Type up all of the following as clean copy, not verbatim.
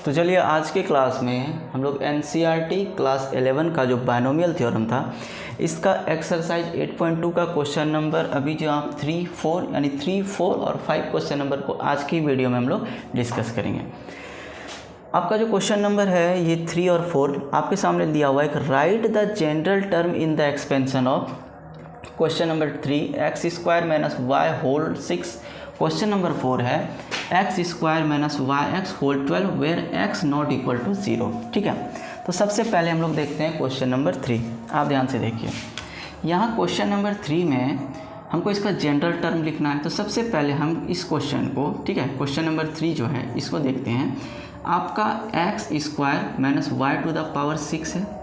तो चलिए आज के क्लास में हम लोग एनसीईआरटी क्लास 11 का जो बायनोमियल थ्योरम था इसका एक्सरसाइज 8.2 का क्वेश्चन नंबर अभी जो आप 3, 4 यानी 3, 4 और 5 क्वेश्चन नंबर को आज की वीडियो में हम लोग डिस्कस करेंगे। आपका जो क्वेश्चन नंबर है ये 3 और 4 आपके सामने दिया हुआ है। Write the general term in the expansion of question number 3 X square minus Y whole 6। Question number 4 है X square minus Y X whole 12 where X not equal to 0। ठीक है, तो सबसे पहले हम लोग देखते हैं क्वेश्चन नंबर 3। आप ध्यान से देखिए, यहाँ क्वेश्चन नंबर 3 में हमको इसका जनरल टर्म लिखना है। तो सबसे पहले हम इस क्वेश्चन को, ठीक है, क्वेश्चन नंबर 3 जो है इसको देखते हैं। आपका X square minus Y to the power 6 है।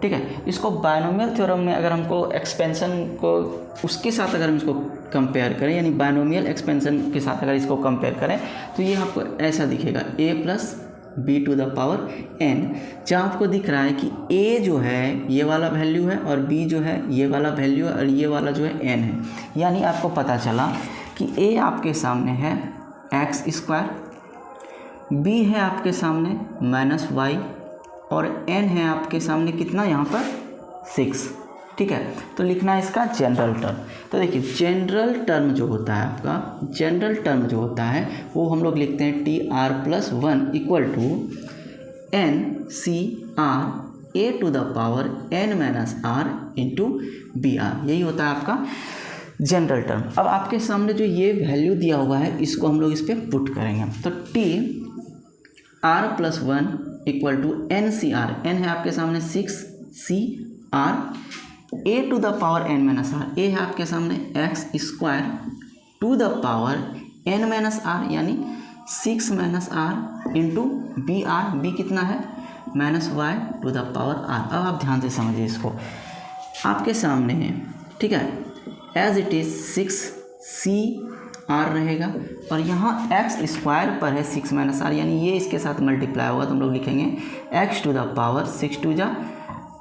ठीक है, इसको बायनोमियल थ्योरम में अगर हमको एक्सपेंशन को उसके साथ अगर हम इसको कंपेयर करें, यानी बायनोमियल एक्सपेंशन के साथ अगर इसको कंपेयर करें तो ये आपको ऐसा दिखेगा a plus B to the power n, जहाँ आपको दिख रहा है कि a जो है ये वाला वैल्यू है और b जो है ये वाला वैल्यू है और ये वाला जो है n है। यानी आपको पता चला कि a आपके सामने है एक्स स्क्वायर, b है आपके सामने माइनस वाई और n है आपके सामने कितना, यहाँ पर 6। ठीक है, तो लिखना है इसका जनरल टर्म। तो देखिए जनरल टर्म जो होता है आपका, जनरल टर्म जो होता है वो हम लोग लिखते हैं T R plus 1 equal to N C R A to the power n minus R into B R. यही होता है आपका जनरल टर्म। अब आपके सामने जो ये वैल्यू दिया हुआ है इसको हम लोग इस पर पुट करेंगे। तो T R plus 1 equal to N C R, N है आपके सामने 6 C R A to the power N minus R, A है आपके सामने X square to the power N minus R यानी 6 minus R into B R, B कितना है minus Y to the power R. अब आप ध्यान से समझिए इसको, आपके सामने है, ठीक है, as it is 6 C R रहेगा और यहाँ एक्स स्क्वायर पर है 6 माइनस आर, यानी ये इसके साथ मल्टीप्लाई होगा तो हम लोग लिखेंगे X to the power 6 two जा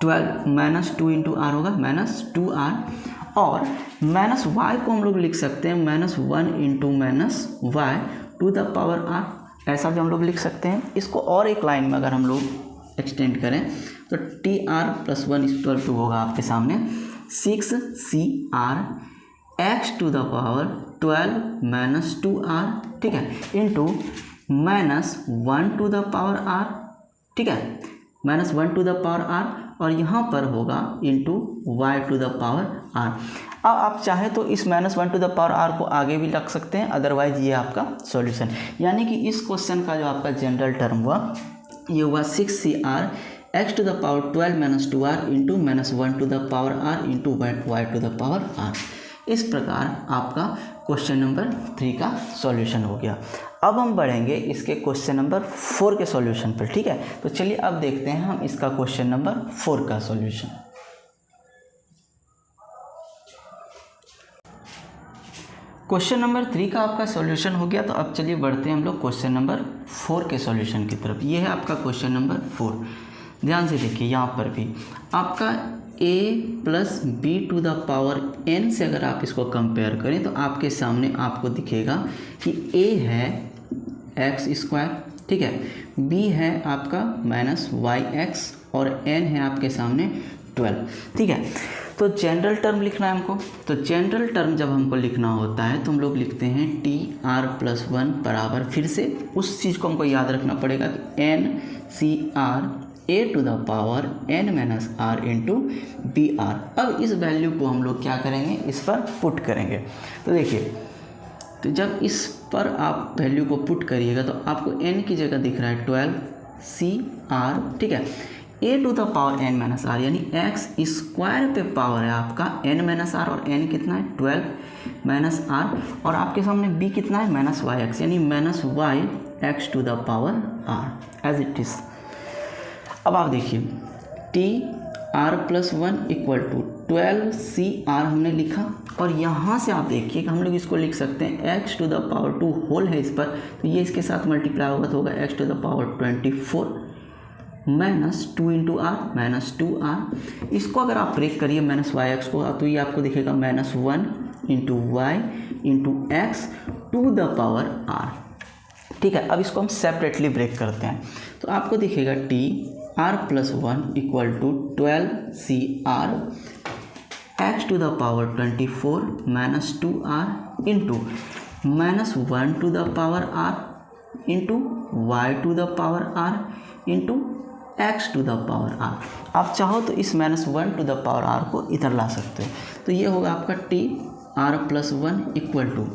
12 माइनस 2 इंटू आर होगा माइनस 2 आर। और माइनस वाई को हम लोग लिख सकते हैं minus 1 into minus Y to the power R, ऐसा भी हम लोग लिख सकते हैं। इसको और एक लाइन में अगर हम लोग एक्सटेंड करें तो T R plus 1 equal to होगा आपके सामने 6 C R X to the power 12 minus 2 R, ठीक है, into minus 1 to the power R, ठीक है, minus 1 to the power R और यहाँ पर होगा into Y to the power R. अब आप चाहे तो इस minus 1 to the power R को आगे भी रख सकते हैं, अदरवाइज ये आपका सॉल्यूशन। यानी कि इस क्वेश्चन का जो आपका जनरल टर्म हुआ ये हुआ 6 C R X to the power 12 minus 2 R into minus 1 to the power R into Y to the power R. इस प्रकार आपका क्वेश्चन नंबर 3 का सॉल्यूशन हो गया। अब हम बढ़ेंगे इसके क्वेश्चन नंबर 4 के सॉल्यूशन पर। ठीक है, तो चलिए अब देखते हैं हम इसका क्वेश्चन नंबर 4 का सॉल्यूशन। क्वेश्चन नंबर 3 का आपका सॉल्यूशन हो गया। तो अब चलिए बढ़ते हैं हम लोग क्वेश्चन नंबर 4 के सॉल्यूशन की तरफ। ये है आपका क्वेश्चन नंबर 4। ध्यान से देखिए, यहाँ पर भी आपका a plus B to the power n से अगर आप इसको कंपेयर करें तो आपके सामने आपको दिखेगा कि a है एक्स स्क्वायर, ठीक है, b है आपका माइनस वाई एक्स और n है आपके सामने 12। ठीक है, तो जनरल टर्म लिखना है हमको। तो जनरल टर्म जब हमको लिखना होता है तो हम लोग लिखते हैं टी आर प्लस 1 बराबर, फिर से उस चीज़ को हमको याद रखना पड़ेगा कि N C R A to the power n minus R into B R. अब इस वैल्यू को हम लोग क्या करेंगे, इस पर पुट करेंगे। तो देखिए, तो जब इस पर आप वैल्यू को पुट करिएगा तो आपको n की जगह दिख रहा है 12 सी आर, ठीक है, a to the power n minus R यानी एक्स स्क्वायर पे पावर है आपका n माइनस आर और n कितना है 12 माइनस आर और आपके सामने b कितना है माइनस वाई एक्स यानी minus Y X to the power r as it is. अब आप देखिए T R plus 1 equal to 12 C R हमने लिखा और यहाँ से आप देखिए कि हम लोग इसको लिख सकते हैं X to the power 2 whole है इस पर, तो ये इसके साथ मल्टीप्लाई होगा तो होगा X to the power 24 minus 2 into R minus 2 R. इसको अगर आप ब्रेक करिए माइनस वाई एक्स को तो ये आपको दिखेगा minus 1 into Y into x to the power R. ठीक है। अब इसको हम सेपरेटली ब्रेक करते हैं, तो आपको दिखेगा T R plus 1 equal to 12CR x to the power 24 minus 2R into minus 1 to the power R into Y to the power R into x to the power R। आप चाहो तो इस minus 1 to the power R को इधर ला सकते हो, तो ये होगा आपका T R plus 1 equal to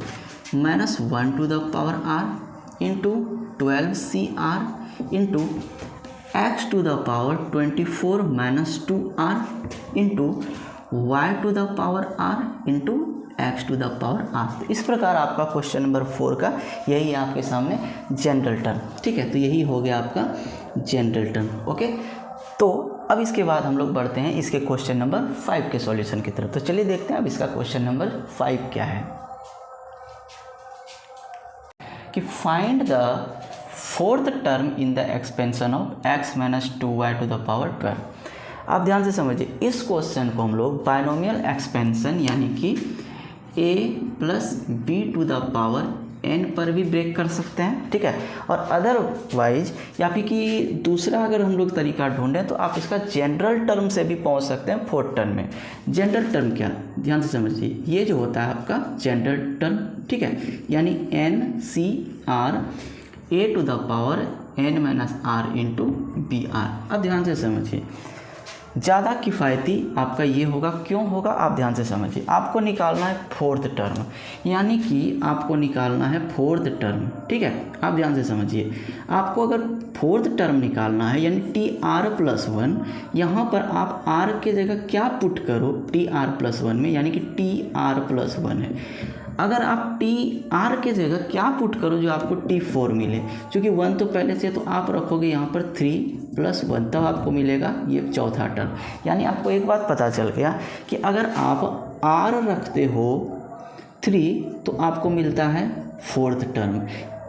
minus 1 to the power R into 12CR into x to the power 24 minus 2R into Y to the power R into x to the power R। तो इस प्रकार आपका question number 4 का यही है आपके सामने general term, ठीक है। तो यही हो गया आपका जनरल टर्म, ओके। तो अब इसके बाद हम लोग बढ़ते हैं इसके क्वेश्चन नंबर 5 के सॉल्यूशन की तरफ। तो चलिए देखते हैं अब इसका क्वेश्चन नंबर 5 क्या है कि find the fourth term in the expansion of x minus 2y to the power 12। आप ध्यान से समझिए, इस क्वेश्चन को हम लोग बाइनोमियल एक्सपेंशन यानी कि a plus B to the power n पर भी ब्रेक कर सकते हैं, ठीक है। और अदरवाइज या फिर कि दूसरा अगर हम लोग तरीका ढूंढें तो आप इसका जनरल टर्म से भी पहुंच सकते हैं फोर्थ टर्म में। जनरल टर्म क्या, ध्यान से समझिए, ये जो होता है आपका जनरल टर्म, ठीक है, यानी NCR a to the power n minus r into B R. अब ध्यान से समझिए, ज़्यादा किफ़ायती आपका ये होगा, क्यों होगा आप ध्यान से समझिए। आपको निकालना है फोर्थ टर्म, यानी कि आपको निकालना है फोर्थ टर्म, ठीक है। आप ध्यान से समझिए, आपको अगर फोर्थ टर्म निकालना है यानी टी आर प्लस 1, यहाँ पर आप आर के जगह क्या पुट करो टी आर प्लस 1 में, यानी कि टी आर प्लस 1 है। अगर आप टी आर के जगह क्या पुट करो जो आपको T4 मिले, क्योंकि 1 तो पहले से, तो आप रखोगे यहाँ पर 3 प्लस 1, तब आपको मिलेगा ये चौथा टर्म। यानी आपको एक बात पता चल गया कि अगर आप R रखते हो 3 तो आपको मिलता है फोर्थ टर्म,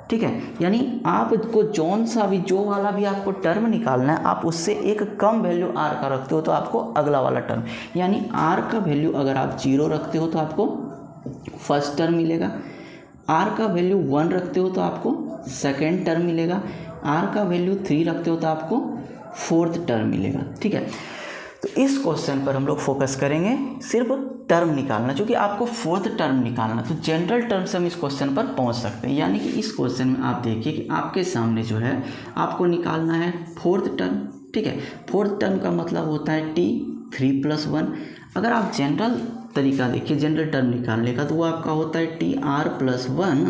ठीक है। यानी आपको जौन सा भी, जो वाला भी आपको टर्म निकालना है, आप उससे एक कम वैल्यू R का रखते हो तो आपको अगला वाला टर्म, यानी R का वैल्यू अगर आप 0 रखते हो तो आपको फर्स्ट टर्म मिलेगा, R का वैल्यू 1 रखते हो तो आपको सेकेंड टर्म मिलेगा, R का वैल्यू 3 रखते हो तो आपको फोर्थ टर्म मिलेगा, ठीक है। तो इस क्वेश्चन पर हम लोग फोकस करेंगे सिर्फ टर्म निकालना, क्योंकि आपको फोर्थ टर्म निकालना, तो जनरल टर्म से हम इस क्वेश्चन पर पहुंच सकते हैं। यानी कि इस क्वेश्चन में आप देखिए कि आपके सामने जो है आपको निकालना है फोर्थ टर्म, ठीक है। फोर्थ टर्म का मतलब होता है T3 प्लस 1। अगर आप जनरल तरीका देखिए जनरल टर्म निकालने का, तो वो आपका होता है T R plus 1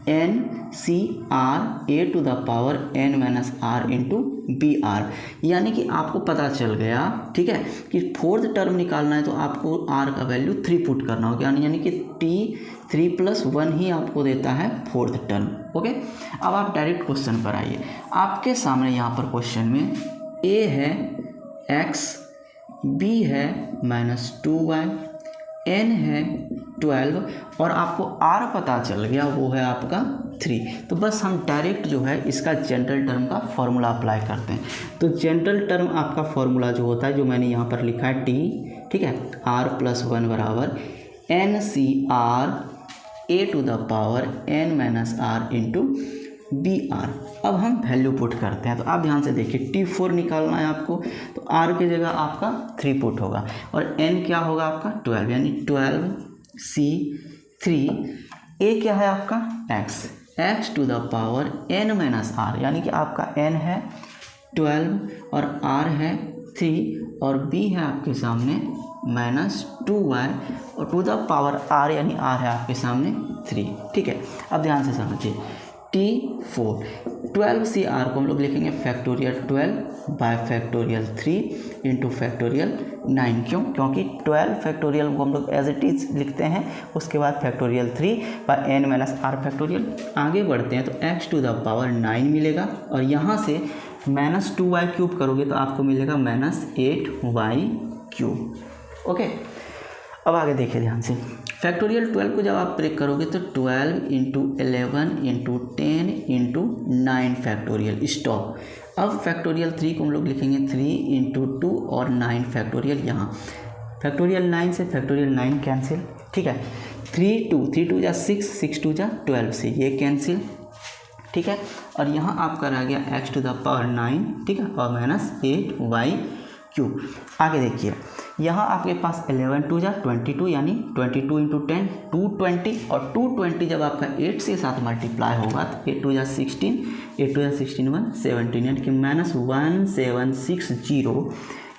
NCR a to the power n minus r into B R. यानी कि आपको पता चल गया, ठीक है, कि फोर्थ टर्म निकालना है तो आपको r का वैल्यू 3 पुट करना होगा, यानी कि T3 प्लस 1 ही आपको देता है फोर्थ टर्म, ओके। अब आप डायरेक्ट क्वेश्चन पर आइए। आपके सामने यहाँ पर क्वेश्चन में a है x, b है माइनस 2y, n है 12 और आपको r पता चल गया, वो है आपका 3। तो बस हम डायरेक्ट जो है इसका जनरल टर्म का फॉर्मूला अप्लाई करते हैं। तो जनरल टर्म आपका फॉर्मूला जो होता है, जो मैंने यहाँ पर लिखा है t, ठीक है, r प्लस 1 बराबर NCR a to the power n minus r into B R. अब हम वैल्यू पुट करते हैं, तो आप ध्यान से देखिए, T4 निकालना है आपको, तो R की जगह आपका 3 पुट होगा और N क्या होगा आपका 12, यानी 12C3, A क्या है आपका X to the power n minus R, यानी कि आपका N है 12 और R है 3 और B है आपके सामने माइनस 2y और टू द पावर R, यानी R है आपके सामने 3, ठीक है। अब ध्यान से समझिए, T4 12CR को हम लोग लिखेंगे factorial 12 bye factorial 3 into factorial 9। क्यों? क्योंकि 12 फैक्टोरियल को हम लोग एज इट इज़ लिखते हैं, उसके बाद factorial 3 by n minus r factorial. आगे बढ़ते हैं तो x टू द पावर 9 मिलेगा और यहाँ से माइनस 2y क्यूब करोगे तो आपको मिलेगा माइनस 8y क्यूब, ओके। अब आगे देखिए ध्यान से, फैक्टोरियल 12 को जब आप ब्रेक करोगे तो 12 into 11 into 10 into 9 factorial stop. अब फैक्टोरियल 3 को हम लोग लिखेंगे 3 इंटू 2 और 9 फैक्टोरियल, यहाँ फैक्टोरियल 9 से फैक्टोरियल 9 कैंसिल, ठीक है। 3 2 जा 6, 6 2 जा 12 से ये कैंसिल, ठीक है। और यहाँ आपका रह गया x टू द पावर 9, ठीक है, और माइनस 8y³ आगे देखिए यहाँ आपके पास 11 2 जा 22 यानी 22 इंटू 10 220 और 220 जब आपका 8 से साथ मल्टीप्लाई होगा तो 8 2 जा 16 8 2 जा 16 1 17 यानी कि minus 1760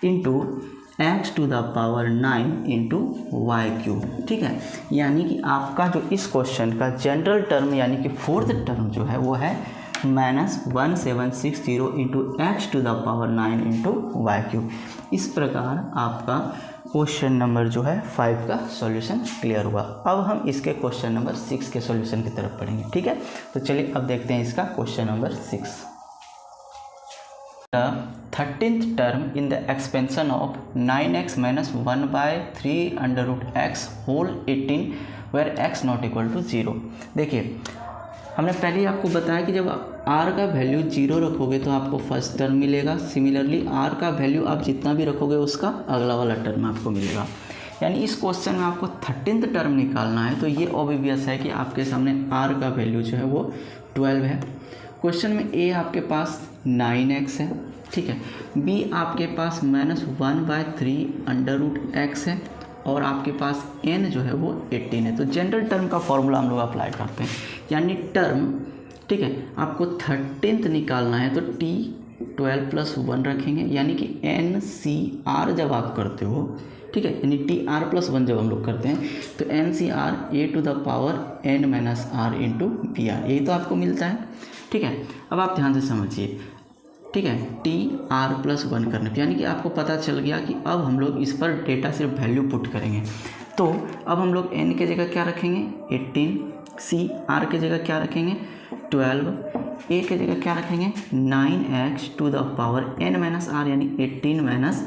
into x to the power 9 into y³, ठीक है। यानी कि आपका जो इस क्वेश्चन का जनरल टर्म यानी कि फोर्थ टर्म जो है वो है minus 1760 into x to the power 9 into y³। इस प्रकार आपका क्वेश्चन नंबर जो है 5 का सॉल्यूशन क्लियर हुआ। अब हम इसके क्वेश्चन नंबर 6 के सॉल्यूशन की तरफ पढ़ेंगे, ठीक है। तो चलिए अब देखते हैं इसका question number 6। The 13th term in the expansion of 9x minus 1 by 3 under root x whole 18 where x not equal to 0। देखिए हमने पहले ही आपको बताया कि जब r का वैल्यू 0 रखोगे तो आपको फर्स्ट टर्म मिलेगा। सिमिलरली r का वैल्यू आप जितना भी रखोगे उसका अगला वाला टर्म आपको मिलेगा। यानी इस क्वेश्चन में आपको 13th टर्म निकालना है तो ये ऑब्वियस है कि आपके सामने r का वैल्यू जो है वो 12 है। क्वेश्चन में a आपके पास 9x है, ठीक है, b आपके पास -1/3 अंडर रूट x है और आपके पास n जो है वो 18 है। तो जनरल टर्म का फॉर्मूला हम लोग अप्लाई करते हैं, यानी टर्म, ठीक है, आपको 13th निकालना है तो t 12 + 1 रखेंगे यानी कि NCR जब आप करते हो, ठीक है, यानी TR+1 जब हम लोग करते हैं तो NCR a to the power n minus r into BR, यही तो आपको मिलता है, ठीक है। अब आप ध्यान से समझिए, ठीक है, TR+1 करने पर यानी कि आपको पता चल गया कि अब हम लोग इस पर डेटा से वैल्यू पुट करेंगे। तो अब हम लोग n के जगह क्या रखेंगे 18, C R के जगह क्या रखेंगे 12, A के जगह क्या रखेंगे 9x to the power n minus r यानी 18 minus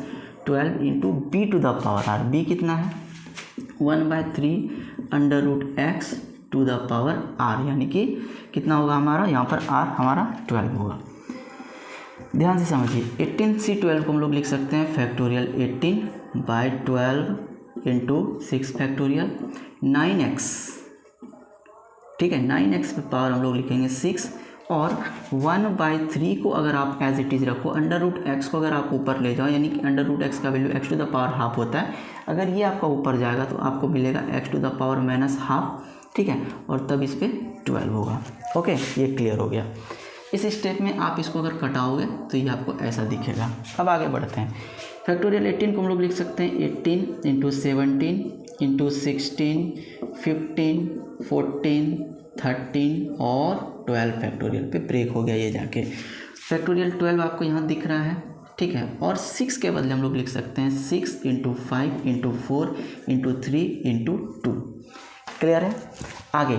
12 into B to the power r, B कितना है 1/3 under root x to the power r यानी कि कितना होगा हमारा, यहाँ पर r हमारा 12 होगा। ध्यान से समझिए 18C12 को हम लोग लिख सकते हैं फैक्टोरियल 18/12 इंटू 6 फैक्टोरियल 9x, ठीक है, 9x पे पावर हम लोग लिखेंगे 6 और 1/3 को अगर आप एज इट इज़ रखो, अंडर रूट x को अगर आप ऊपर ले जाओ यानी कि अंडर रूट x का value x to the power half होता है, अगर ये आपका ऊपर जाएगा तो आपको मिलेगा x to the power minus half, ठीक है, और तब इस पर 12 होगा। ओके, ये क्लियर हो गया। इस स्टेप में आप इसको अगर कटाओगे तो ये आपको ऐसा दिखेगा। अब आगे बढ़ते हैं, फैक्टोरियल 18 को हम लोग लिख सकते हैं 18 इंटू 17 इंटू 16 15 14 13 और 12 फैक्टोरियल पे ब्रेक हो गया ये जाके। फैक्टोरियल 12 आपको यहाँ दिख रहा है, ठीक है, और 6 के बदले हम लोग लिख सकते हैं 6 into 5 into 4 into 3 into 2। Clear है। आगे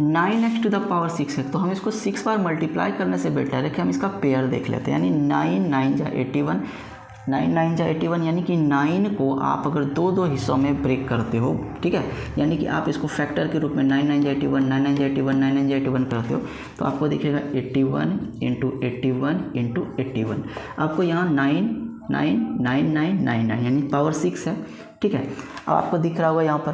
9x टू द पावर 6 है तो हम इसको 6 बार मल्टीप्लाई करने से बेटर है कि हम इसका पेयर देख लेते हैं, यानी 9 9 जा 81 9 9 जा 81 यानी कि 9 को आप अगर दो हिस्सों में ब्रेक करते हो, ठीक है, यानी कि आप इसको फैक्टर के रूप में 9 9 जा 81 9 9 जा 81 9 9 जा 81 करते हो तो आपको दिखेगा 81 इंटू 81 इंटू 81। आपको यहाँ 9 9 9 9 9 9 यानी पावर 6 है, ठीक है। अब आपको दिख रहा होगा यहाँ पर,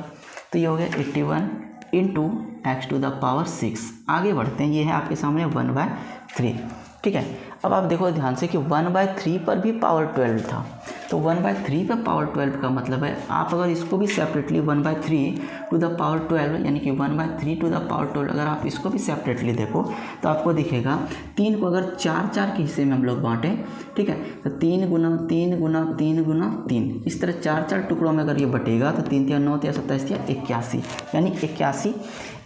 तो ये हो गया 81 into x to the power 6। आगे बढ़ते हैं, ये है आपके सामने 1/3, ठीक है। अब आप देखो ध्यान से कि 1/3 पर भी पावर 12 था, तो 1/3 पर पावर 12 का मतलब है आप अगर इसको भी सेपरेटली 1/3 टू द पावर 12 यानी कि 1/3 टू द पावर 12 अगर आप इसको भी सेपरेटली देखो तो आपको दिखेगा 3 को अगर 4 के हिस्से में हम लोग बांटें, ठीक है, तो 3 गुना 3 गुना 3 गुना 3 इस तरह 4 टुकड़ों में अगर ये बटेगा तो 3 × 9 = 27 = 81 यानी 81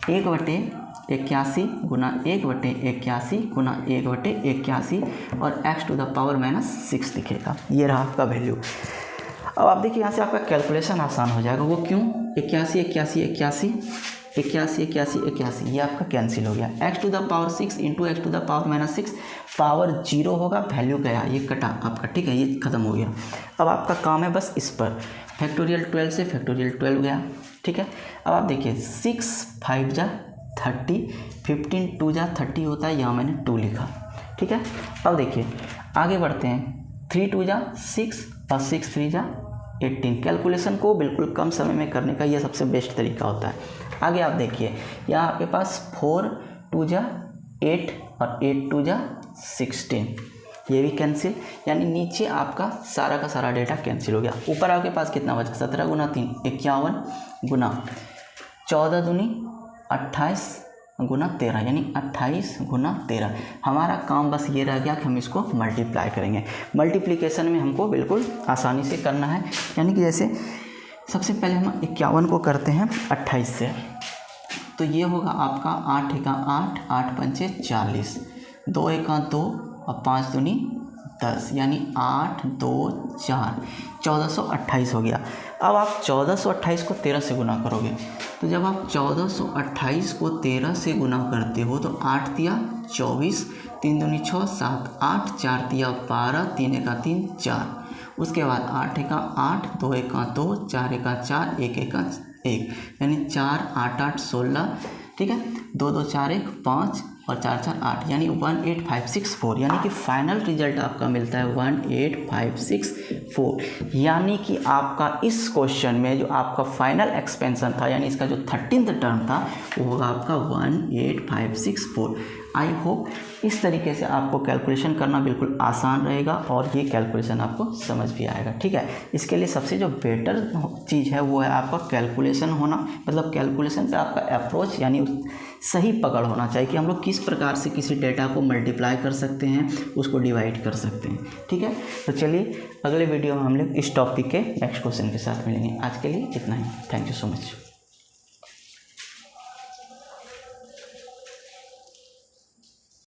1/81 गुना 1/81 गुना 1/81 और x टू द पावर -6 दिखेगा। ये रहा आपका वैल्यू। अब आप देखिए यहाँ से आपका कैलकुलेशन आसान हो जाएगा। वो क्यों, 81 81 81 81 81 81 ये आपका कैंसिल हो गया। x to the power 6 into x to the power -6 power 0 होगा, वैल्यू गया, ये कटा आपका, ठीक है, ये खत्म हो गया। अब आपका काम है बस इस पर, फैक्टोरियल 12 से फैक्टोरियल 12 गया, ठीक है। अब आप देखिए 6 5 जा 30 15 2 जा 30 होता है, यहाँ मैंने 2 लिखा, ठीक है। अब देखिए आगे बढ़ते हैं, 3 2 जा 6 और 6 3 जा 18। कैलकुलेशन को बिल्कुल कम समय में करने का ये सबसे बेस्ट तरीका होता है। आगे आप देखिए यहाँ आपके पास 4 2 जा 8 और 8 2 जा 16, ये भी कैंसिल, यानी नीचे आपका सारा का सारा डेटा कैंसिल हो गया। ऊपर आपके पास कितना बचा, 17 गुना 3 51 गुना 14 दूनी 28 गुना 13, यानी 28 गुना 13। हमारा काम बस ये रह गया कि हम इसको मल्टीप्लाई करेंगे। मल्टीप्लिकेशन में हमको बिल्कुल आसानी से करना है, यानी कि जैसे सबसे पहले हम 51 को करते हैं 28 से, तो ये होगा आपका 8 एका 8, 8 पंचे 40, 2 एका 2 और 5 दूनी 10, यानी 8 2 4, 1428 हो गया। अब आप 1428 को 13 से गुना करोगे, तो जब आप 1428 को 13 से गुना करते हो तो 8 तिया 24, 3 दूनी 6 7, 8 4 तिया 12, 3 एका 3 4, उसके बाद 8 एका 8, 2 एका 2, 4 एका 4, 1 एका 1, यानी 4 8 8 16, ठीक है, 2 2 4 1 5 और 4 4 8, यानी 18564, यानी कि फाइनल रिजल्ट आपका मिलता है 18564। यानी कि आपका इस क्वेश्चन में जो आपका फाइनल एक्सपेंशन था, यानी इसका जो 13th टर्म था, वो होगा आपका 18564। आई होप इस तरीके से आपको कैलकुलेशन करना बिल्कुल आसान रहेगा और ये कैलकुलेशन आपको समझ भी आएगा, ठीक है। इसके लिए सबसे जो बेटर चीज़ है वो है आपका कैलकुलेशन होना, मतलब कैलकुलेशन पे आपका अप्रोच यानी सही पकड़ होना चाहिए कि हम लोग किस प्रकार से किसी डेटा को मल्टीप्लाई कर सकते हैं, उसको डिवाइड कर सकते हैं, ठीक है। तो चलिए अगले वीडियो में हम लोग इस टॉपिक के नेक्स्ट क्वेश्चन के साथ मिलेंगे। आज के लिए इतना ही। Thank you so much.